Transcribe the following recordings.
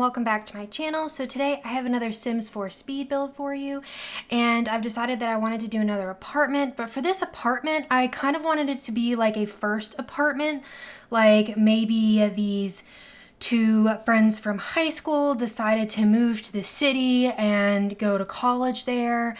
welcome back to my channel. So today I have another Sims 4 speed build for you, and I've decided that I wanted to do another apartment, but for this apartment I kind of wanted it to be like a first apartment, like maybe these two friends from high school decided to move to the city and go to college there.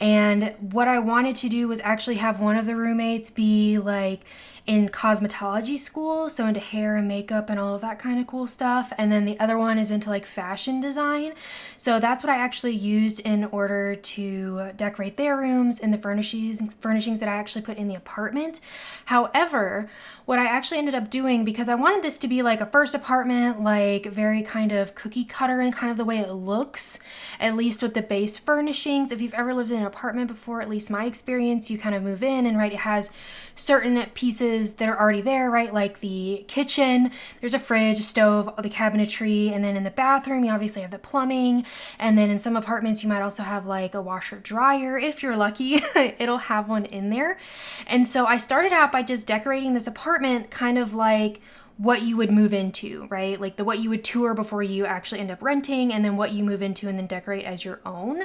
And what I wanted to do was actually have one of the roommates be like in cosmetology school, so into hair and makeup and all of that kind of cool stuff. And then the other one is into like fashion design. So that's what I actually used in order to decorate their rooms and the furnishings that I actually put in the apartment. However, what I actually ended up doing, because I wanted this to be like a first apartment, like very kind of cookie cutter and kind of the way it looks, at least with the base furnishings. If you've ever lived in an apartment before, at least my experience, you kind of move in and right, it has certain pieces that are already there, right? Like the kitchen, there's a fridge, a stove, the cabinetry, and then in the bathroom, you obviously have the plumbing. And then in some apartments, you might also have like a washer dryer. If you're lucky, it'll have one in there. And so I started out by just decorating this apartment kind of like what you would move into, right? Like what you would tour before you actually end up renting, and then what you move into and then decorate as your own.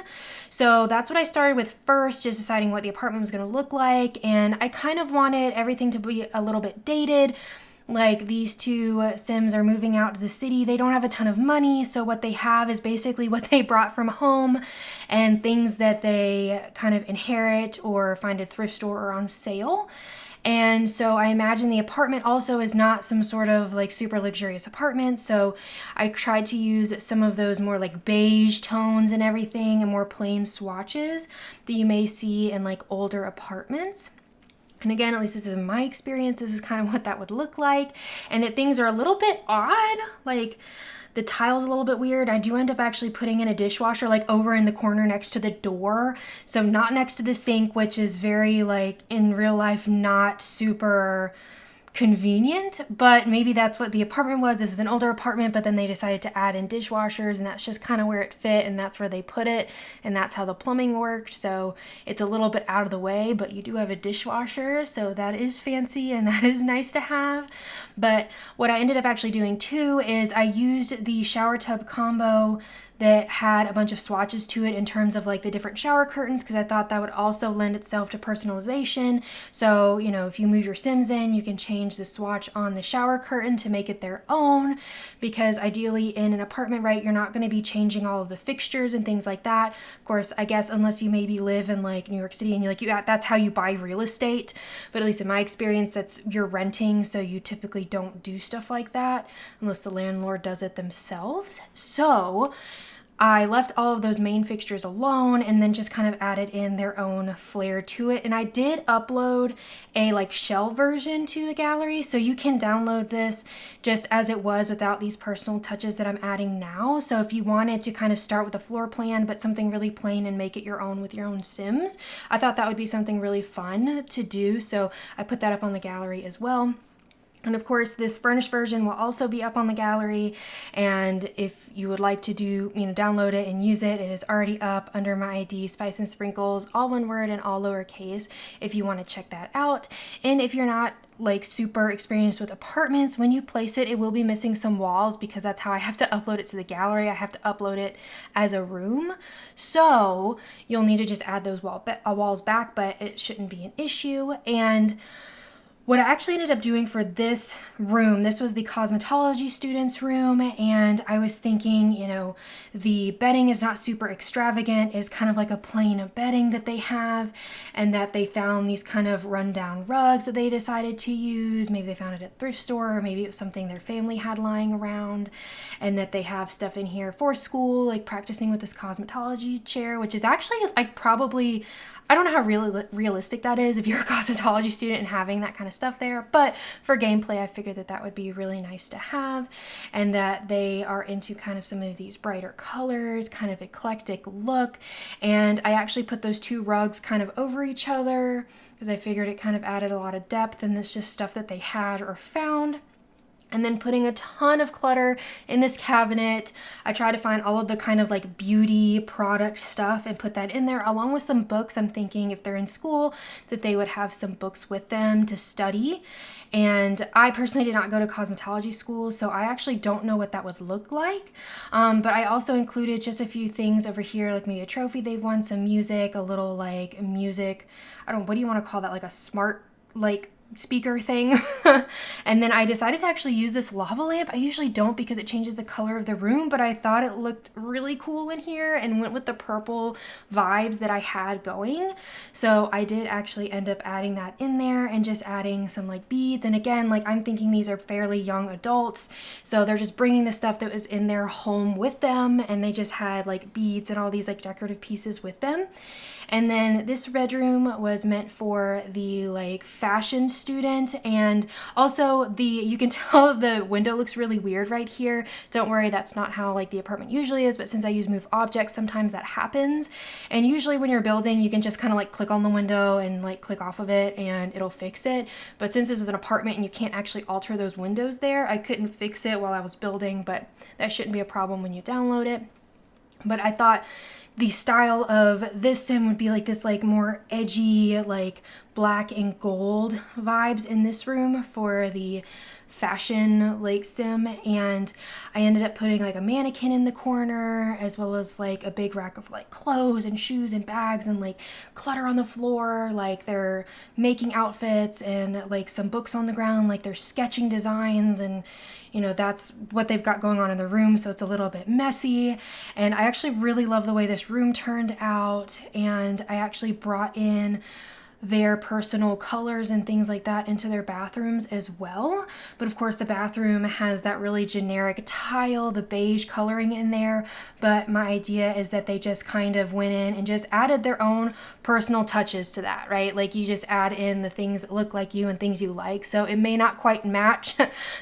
So that's what I started with first, just deciding what the apartment was going to look like. And I kind of wanted everything to be a little bit dated. Like these two Sims are moving out to the city. They don't have a ton of money, so what they have is basically what they brought from home and things that they kind of inherit or find at a thrift store or on sale. And so I imagine the apartment also is not some sort of like super luxurious apartment. So I tried to use some of those more like beige tones and everything, and more plain swatches that you may see in like older apartments. And again, at least this is my experience, this is kind of what that would look like. And that things are a little bit odd, like the tile's a little bit weird. I do end up actually putting in a dishwasher like over in the corner next to the door. So not next to the sink, which is very like in real life not super convenient, but maybe that's what the apartment was. This is an older apartment, but then they decided to add in dishwashers, and that's just kind of where it fit, and that's where they put it, and that's how the plumbing worked. So it's a little bit out of the way, but you do have a dishwasher, so that is fancy and that is nice to have. But what I ended up actually doing too is I used the shower tub combo that had a bunch of swatches to it in terms of like the different shower curtains, because I thought that would also lend itself to personalization. So, you know, if you move your Sims in, you can change the swatch on the shower curtain to make it their own, because ideally in an apartment, right, you're not going to be changing all of the fixtures and things like that. Of course, I guess unless you maybe live in like New York City and that's how you buy real estate. But at least in my experience, you're renting, so you typically don't do stuff like that unless the landlord does it themselves. So I left all of those main fixtures alone and then just kind of added in their own flair to it. And I did upload a like shell version to the gallery, so you can download this just as it was without these personal touches that I'm adding now. So if you wanted to kind of start with a floor plan but something really plain and make it your own with your own Sims, I thought that would be something really fun to do. So I put that up on the gallery as well. And of course, this furnished version will also be up on the gallery. And if you would like to download it and use it, it is already up under my ID, Spice and Sprinkles, all one word and all lowercase, if you want to check that out. And if you're not like super experienced with apartments, when you place it, it will be missing some walls, because that's how I have to upload it to the gallery. I have to upload it as a room. So you'll need to just add those walls back, but it shouldn't be an issue. And what I actually ended up doing for this room, this was the cosmetology students' room, and I was thinking, the bedding is not super extravagant, is kind of like a plain bedding that they have, and that they found these kind of rundown rugs that they decided to use. Maybe they found it at a thrift store, or maybe it was something their family had lying around, and that they have stuff in here for school, like practicing with this cosmetology chair, which is actually like probably, I don't know how realistic that is if you're a cosmetology student and having that kind of stuff there, but for gameplay, I figured that would be really nice to have, and that they are into kind of some of these brighter colors, kind of eclectic look. And I actually put those two rugs kind of over each other because I figured it kind of added a lot of depth, and this just stuff that they had or found. and then putting a ton of clutter in this cabinet. I try to find all of the kind of like beauty product stuff and put that in there, along with some books. I'm thinking if they're in school that they would have some books with them to study. And I personally did not go to cosmetology school, so I actually don't know what that would look like. But I also included just a few things over here, like maybe a trophy they've won, some music, a little like music, I don't know, what do you want to call that? Like a smart, like speaker thing. And then I decided to actually use this lava lamp. I usually don't because it changes the color of the room, but I thought it looked really cool in here and went with the purple vibes that I had going. So I did actually end up adding that in there and just adding some like beads. And again, like I'm thinking these are fairly young adults, so they're just bringing the stuff that was in their home with them, and they just had like beads and all these like decorative pieces with them. And then this bedroom was meant for the like fashion student, and also you can tell the window looks really weird right here. Don't worry, that's not how like the apartment usually is, but since I use move objects, sometimes that happens. And usually when you're building, you can just kind of like click on the window and like click off of it and it'll fix it. But since this was an apartment and you can't actually alter those windows there, I couldn't fix it while I was building, but that shouldn't be a problem when you download it. But I thought the style of this sim would be like this like more edgy like black and gold vibes in this room for the fashion like sim. And I ended up putting like a mannequin in the corner, as well as like a big rack of like clothes and shoes and bags and like clutter on the floor, like they're making outfits, and like some books on the ground, like they're sketching designs, and you know, that's what they've got going on in the room, so it's a little bit messy. And I actually really love the way this room turned out, and I actually brought in their personal colors and things like that into their bathrooms as well. But of course the bathroom has that really generic tile, the beige coloring in there. But my idea is that they just kind of went in and just added their own personal touches to that, right? Like you just add in the things that look like you and things you like. So it may not quite match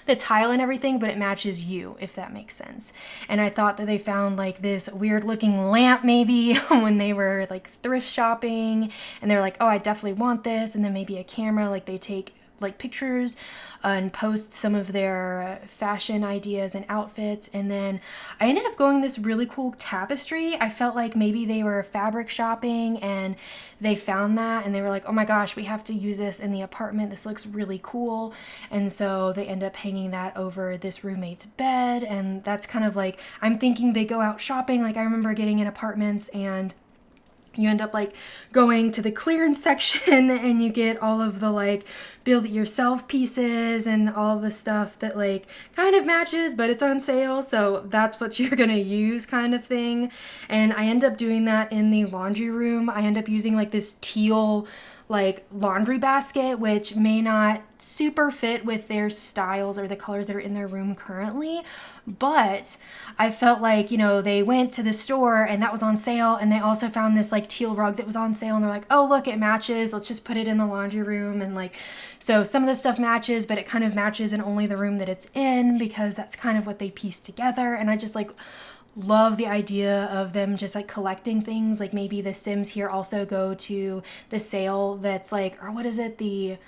the tile and everything, but it matches you, if that makes sense. And I thought that they found like this weird looking lamp maybe when they were like thrift shopping, and they're like, oh, I definitely want this. And then maybe a camera, like they take like pictures and post some of their fashion ideas and outfits. And then I ended up going this really cool tapestry. I felt like maybe they were fabric shopping and they found that and they were like, oh my gosh, we have to use this in the apartment, this looks really cool. And so they end up hanging that over this roommate's bed. And that's kind of like, I'm thinking they go out shopping. Like I remember getting in apartments and you end up like going to the clearance section and you get all of the like build it yourself pieces and all the stuff that like kind of matches, but it's on sale, so that's what you're gonna use kind of thing. And I end up doing that in the laundry room. I end up using like this teal like laundry basket, which may not super fit with their styles or the colors that are in their room currently, but I felt like, you know, they went to the store and that was on sale, and they also found this like teal rug that was on sale, and they're like, oh look, it matches, let's just put it in the laundry room. And like, so some of the stuff matches, but it kind of matches in only the room that it's in, because that's kind of what they pieced together. And I just like love the idea of them just like collecting things. Like maybe the Sims here also go to the sale that's like, or what is it, the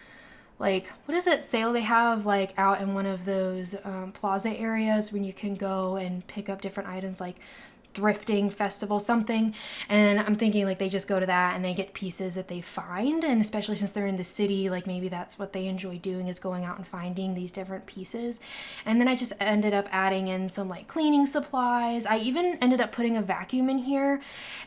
like, what is it sale they have like out in one of those plaza areas when you can go and pick up different items, like thrifting festival something. And I'm thinking like they just go to that and they get pieces that they find, and especially since they're in the city, like maybe that's what they enjoy doing, is going out and finding these different pieces. And then I just ended up adding in some like cleaning supplies. I even ended up putting a vacuum in here,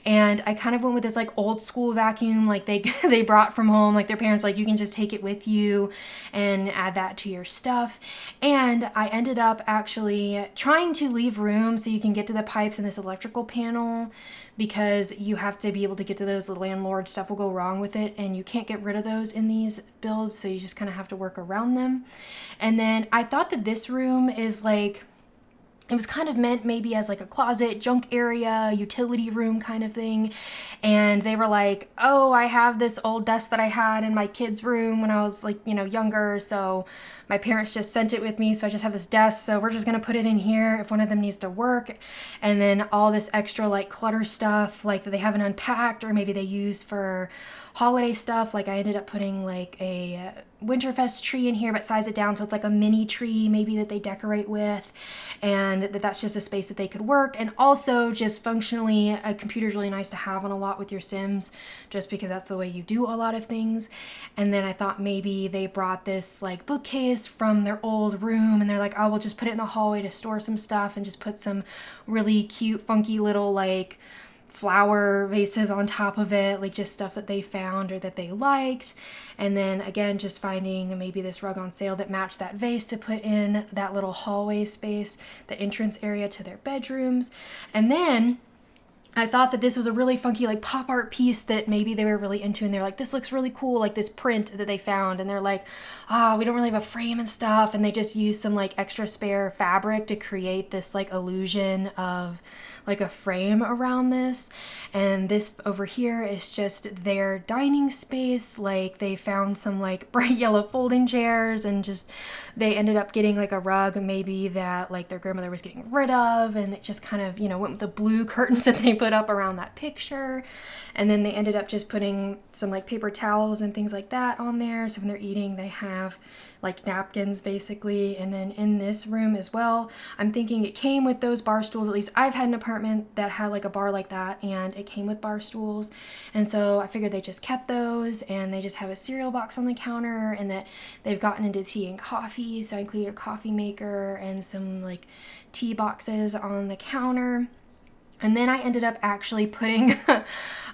and I kind of went with this like old school vacuum like they brought from home, like their parents like, you can just take it with you and add that to your stuff. And I ended up actually trying to leave room so you can get to the pipes and this electrical panel, because you have to be able to get to those. The landlord stuff will go wrong with it, and you can't get rid of those in these builds, so you just kind of have to work around them. And then I thought that this room is like, it was kind of meant maybe as like a closet, junk area, utility room kind of thing. And they were like, oh, I have this old desk that I had in my kids' room when I was like, you know, younger. So my parents just sent it with me. So I just have this desk. So we're just going to put it in here if one of them needs to work. And then all this extra like clutter stuff, like that they haven't unpacked, or maybe they use for holiday stuff. Like I ended up putting like a Winterfest tree in here, but size it down so it's like a mini tree maybe that they decorate with, and that's just a space that they could work. And also just functionally, a computer's really nice to have on a lot with your Sims, just because that's the way you do a lot of things. And then I thought maybe they brought this like bookcase from their old room, and they're like, oh, we'll just put it in the hallway to store some stuff, and just put some really cute, funky little like flower vases on top of it, like just stuff that they found or that they liked. And then again, just finding maybe this rug on sale that matched that vase to put in that little hallway space, the entrance area to their bedrooms. And then I thought that this was a really funky like pop art piece that maybe they were really into, and they're like, this looks really cool, like this print that they found, and they're like, we don't really have a frame and stuff, and they just used some like extra spare fabric to create this like illusion of like a frame around this. And this over here is just their dining space. Like they found some like bright yellow folding chairs, and just they ended up getting like a rug maybe that like their grandmother was getting rid of, and it just kind of, you know, went with the blue curtains that they put up around that picture. And then they ended up just putting some like paper towels and things like that on there, so when they're eating they have like napkins basically. And then in this room as well, I'm thinking it came with those bar stools. At least I've had an apartment that had like a bar like that, and it came with bar stools, and so I figured they just kept those, and they just have a cereal box on the counter, and that they've gotten into tea and coffee, so I included a coffee maker and some like tea boxes on the counter. And then I ended up actually putting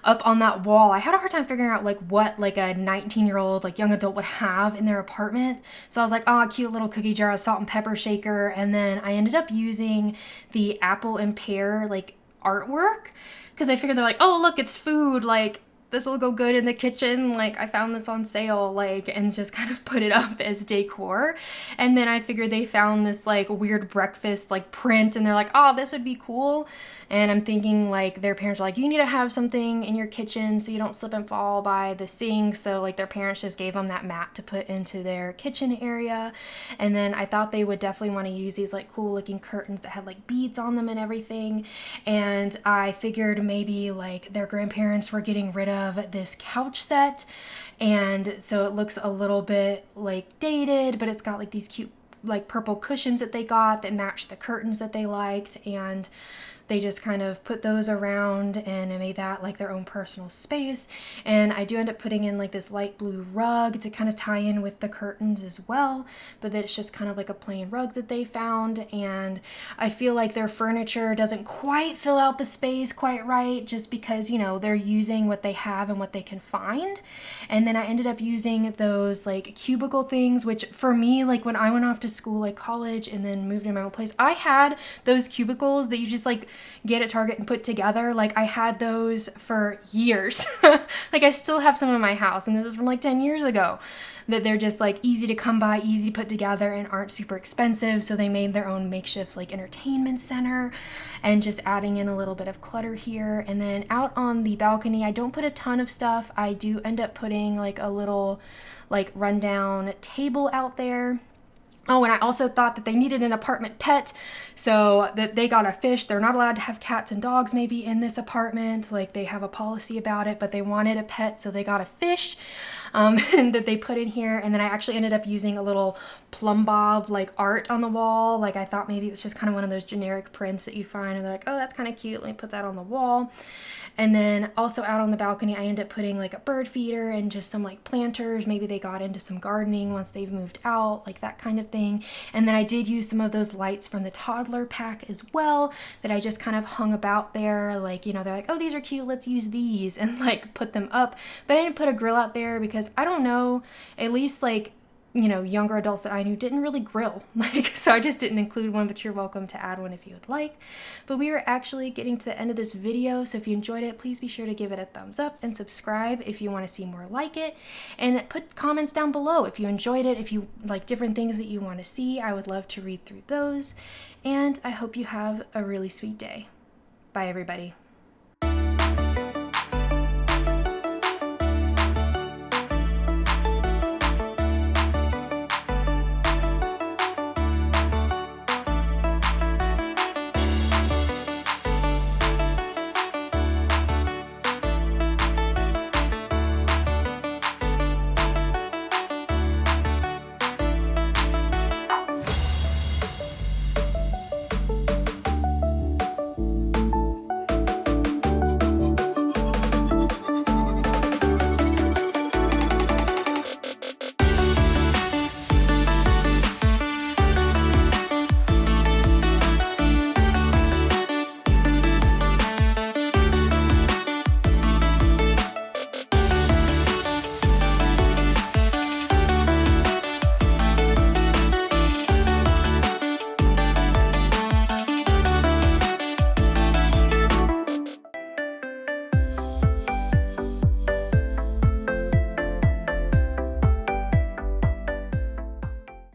up on that wall, I had a hard time figuring out like what like a 19-year-old like young adult would have in their apartment. So I was like, oh, a cute little cookie jar, a salt and pepper shaker. And then I ended up using the apple and pear like artwork, because I figured they're like, oh, look, it's food, like this will go good in the kitchen, like I found this on sale, like, and just kind of put it up as decor. And then I figured they found this like weird breakfast like print, and they're like, oh, this would be cool. And I'm thinking like their parents are like, you need to have something in your kitchen so you don't slip and fall by the sink. So like their parents just gave them that mat to put into their kitchen area. And then I thought they would definitely want to use these like cool looking curtains that had like beads on them and everything. And I figured maybe like their grandparents were getting rid of this couch set, and so it looks a little bit like dated, but it's got like these cute like purple cushions that they got that match the curtains that they liked, and they just kind of put those around and made that like their own personal space. And I do end up putting in like this light blue rug to kind of tie in with the curtains as well, but it's just kind of like a plain rug that they found. And I feel like their furniture doesn't quite fill out the space quite right, just because, you know, they're using what they have and what they can find. And then I ended up using those like cubicle things, which for me, like when I went off to school, like college, and then moved in my own place, I had those cubicles that you just like get at Target and put together. Like I had those for years. Like I still have some in my house, and this is from like 10 years ago, that they're just like easy to come by, easy to put together, and aren't super expensive. So they made their own makeshift like entertainment center, and just adding in a little bit of clutter here. And then out on the balcony, I don't put a ton of stuff. I do end up putting like a little like rundown table out there. Oh, and I also thought that they needed an apartment pet, so that they got a fish. They're not allowed to have cats and dogs maybe in this apartment, like they have a policy about it, but they wanted a pet, so they got a fish and that they put in here. And then I actually ended up using a little plumb bob like art on the wall. Like I thought maybe it was just kind of one of those generic prints that you find, and they're like, oh, that's kind of cute, let me put that on the wall. And then also out on the balcony, I end up putting like a bird feeder and just some like planters. Maybe they got into some gardening once they've moved out, like that kind of thing. And then I did use some of those lights from the toddler pack as well, that I just kind of hung about there. Like, you know, they're like, oh, these are cute, let's use these, and like put them up. But I didn't put a grill out there because I don't know, at least like, you know, younger adults that I knew didn't really grill. Like, so I just didn't include one, but you're welcome to add one if you would like. But we are actually getting to the end of this video, so if you enjoyed it, please be sure to give it a thumbs up and subscribe if you want to see more like it. And put comments down below if you enjoyed it, if you like different things that you want to see. I would love to read through those. And I hope you have a really sweet day. Bye, everybody.